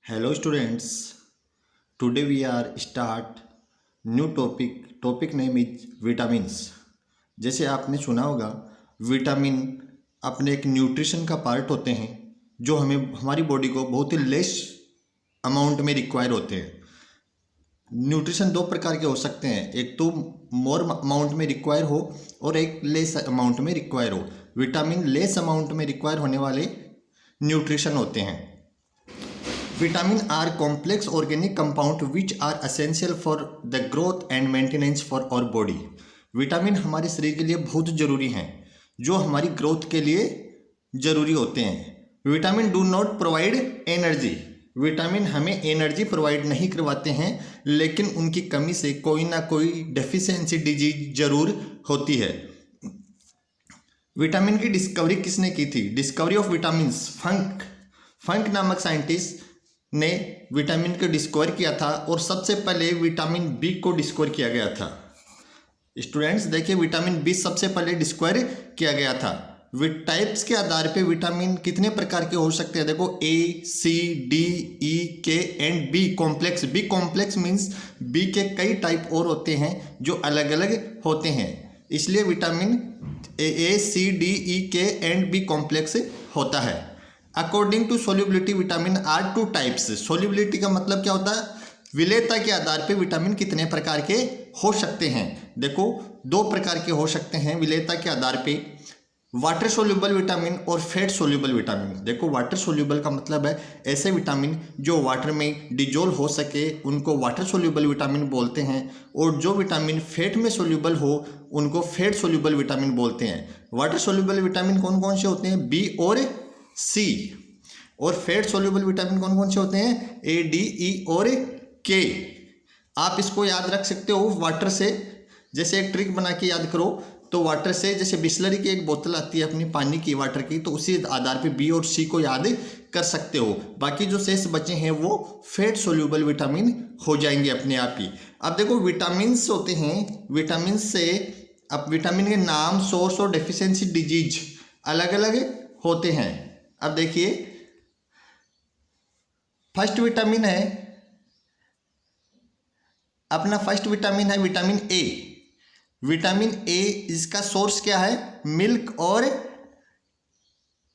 Hello students, today we are start new topic. Topic name is vitamins. जैसे आपने सुना होगा विटामिन अपने एक न्यूट्रिशन का पार्ट होते हैं जो हमें हमारी बॉडी को बहुत ही लेस अमाउंट में रिक्वायर होते हैं। न्यूट्रिशन दो प्रकार के हो सकते हैं, एक तो मोर अमाउंट में रिक्वायर हो और एक लेस अमाउंट में रिक्वायर हो। विटामिन लेस अमाउंट में रिक्वायर होने वाले न्यूट्रिशन होते हैं। Vitamin are complex organic compound which are essential for the growth and maintenance for our body. Vitamin हमारे शरीर के लिए बहुत ज़रूरी हैं, जो हमारी ग्रोथ के लिए ज़रूरी होते हैं। Vitamin do not provide energy. Vitamin हमें एनर्जी प्रोवाइड नहीं करवाते हैं, लेकिन उनकी कमी से कोई ना कोई डेफिशिएंसी डिजीज जरूर होती है। विटामिन की डिस्कवरी किसने की थी? डिस्कवरी ऑफ विटामिन फंक नामक साइंटिस्ट ने विटामिन को डिस्कवर किया था और सबसे पहले विटामिन बी को डिस्कवर किया गया था। स्टूडेंट्स देखिए, विटामिन बी सबसे पहले डिस्कवर किया गया था। टाइप्स के आधार पे विटामिन कितने प्रकार के हो सकते हैं? देखो, ए, सी, D, E, K and B complex. B complex means B के कई टाइप और होते हैं जो अलग अलग होते हैं, इसलिए vitamin A, C, D, E, K and B complex होता है। According to solubility vitamin are two types. Solubility का मतलब क्या होता है? विलेयता के आधार पे विटामिन कितने प्रकार के हो सकते हैं। देखो, दो प्रकार के हो सकते हैं विलेयता के आधार पे, वाटर सोल्यूबल विटामिन और फैट सोल्यूबल विटामिन। देखो, वाटर सोल्यूबल का मतलब है ऐसे विटामिन जो वाटर में डिजोल्व हो सके, उनको वाटर सोल्यूबल विटामिन बोलते हैं, और जो विटामिन फैट में सोल्यूबल हो उनको फैट सोल्यूबल विटामिन बोलते हैं। वाटर सोल्यूबल विटामिन कौन कौन से होते हैं? बी और सी। और फैट सोल्यूबल विटामिन कौन कौन से होते हैं? ए, डी, ई और के। आप इसको याद रख सकते हो वाटर से। जैसे एक ट्रिक बना के याद करो, तो वाटर से, जैसे बिस्लरी की एक बोतल आती है अपनी पानी की वाटर की, तो उसी आधार पे बी और सी को याद कर सकते हो। बाकी जो शेष बचे हैं वो फैट सोल्यूबल विटामिन हो जाएंगे अपने आप ही। अब देखो, विटामिन होते हैं, विटामिन से अब विटामिन के नाम, सोर्स और डेफिशिएंसी डिजीज अलग अलग होते हैं। अब देखिए, फर्स्ट विटामिन है अपना, फर्स्ट विटामिन है विटामिन ए। विटामिन ए, इसका सोर्स क्या है? मिल्क और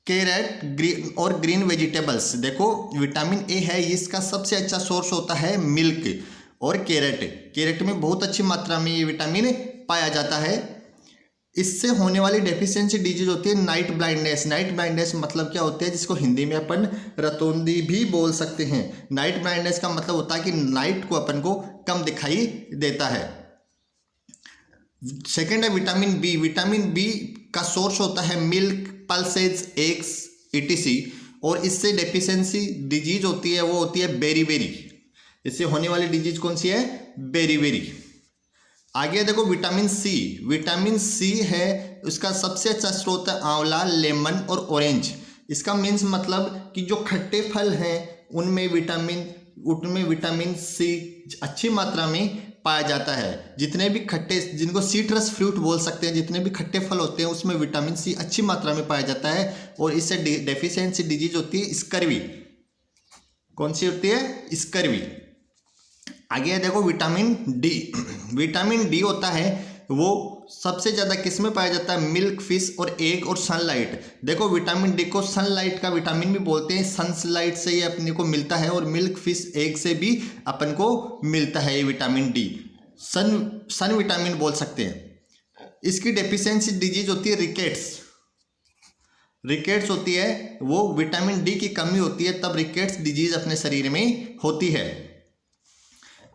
कैरेट ग्रीन और ग्रीन वेजिटेबल्स। देखो, विटामिन ए है, इसका सबसे अच्छा सोर्स होता है मिल्क और कैरेट। कैरेट में बहुत अच्छी मात्रा में ये विटामिन पाया जाता है। इससे होने वाली डेफिशिएंसी डिजीज होती है नाइट ब्लाइंडनेस। नाइट ब्लाइंडनेस मतलब क्या होता है? जिसको हिंदी में अपन रतौंधी भी बोल सकते हैं। नाइट ब्लाइंडनेस का मतलब होता है कि नाइट को अपन को कम दिखाई देता है। सेकेंड है विटामिन बी। विटामिन बी का सोर्स होता है मिल्क, पल्सेस, एग्स, etc। और इससे डेफिशिएंसी डिजीज होती है, वो होती है बेरीबेरी। इससे होने वाली डिजीज कौन सी है? बेरीबेरी। आगे देखो, विटामिन सी। विटामिन सी है, उसका सबसे अच्छा स्रोत है आंवला, लेमन और ऑरेंज। इसका मीन्स मतलब कि जो खट्टे फल हैं उनमें विटामिन सी अच्छी मात्रा में पाया जाता है। जितने भी खट्टे, जिनको सिट्रस फ्रूट बोल सकते हैं, जितने भी खट्टे फल होते हैं उसमें विटामिन सी अच्छी मात्रा में पाया जाता है, और इससे डेफिशिएंसी डिजीज होती है स्कर्वी। कौन सी होती है? स्कर्वी। आगे देखो, विटामिन डी। विटामिन डी होता है, वो सबसे ज़्यादा किस में पाया जाता है? मिल्क, फिश और एग और सनलाइट। देखो, विटामिन डी को सनलाइट का विटामिन भी बोलते हैं। सनलाइट से ये अपने को मिलता है, और मिल्क, फिश, एग से भी अपन को मिलता है ये विटामिन डी। सन विटामिन बोल सकते हैं। इसकी डेफिशिएंसी डिजीज होती है रिकेट्स। रिकेट्स होती है, वो विटामिन डी की कमी होती है, तब रिकेट्स डिजीज अपने शरीर में होती है।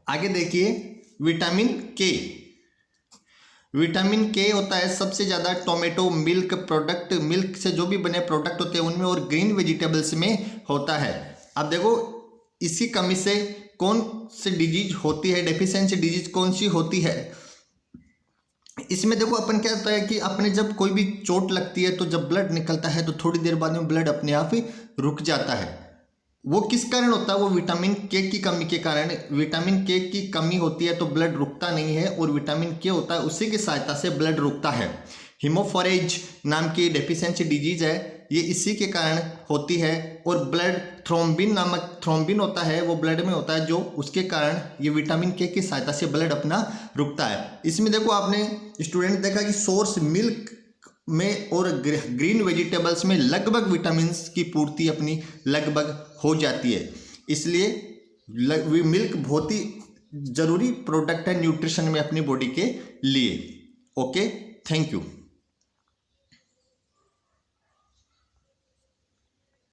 आगे देखिए, विटामिन के। विटामिन के होता है सबसे ज़्यादा टोमेटो, मिल्क प्रोडक्ट, मिल्क से जो भी बने प्रोडक्ट होते हैं उनमें, और ग्रीन वेजिटेबल्स में होता है। अब देखो, इसी कमी से कौन सी डिजीज होती है? डेफिशिएंसी डिजीज कौन सी होती है? इसमें देखो, अपन क्या होता है कि अपने जब कोई भी चोट लगती है तो जब ब्लड निकलता है तो थोड़ी देर बाद में ब्लड अपने आप ही रुक जाता है। वो किस कारण होता है? वो विटामिन के की कमी के कारण। विटामिन के की कमी होती है तो ब्लड रुकता नहीं है, और विटामिन के होता है उसी की सहायता से ब्लड रुकता है। हीमोफोरेज नाम की डेफिशिएंसी डिजीज है, ये इसी के कारण होती है। और ब्लड थ्रोम्बिन नामक थ्रोम्बिन होता है, वो ब्लड में होता है, जो उसके कारण ये विटामिन के की सहायता से ब्लड अपना रुकता है। इसमें देखो आपने स्टूडेंट देखा कि सोर्स मिल्क में और ग्रीन वेजिटेबल्स में लगभग विटामिन की पूर्ति अपनी लगभग हो जाती है। इसलिए मिल्क बहुत ही जरूरी प्रोडक्ट है न्यूट्रिशन में अपनी बॉडी के लिए। Okay, thank you.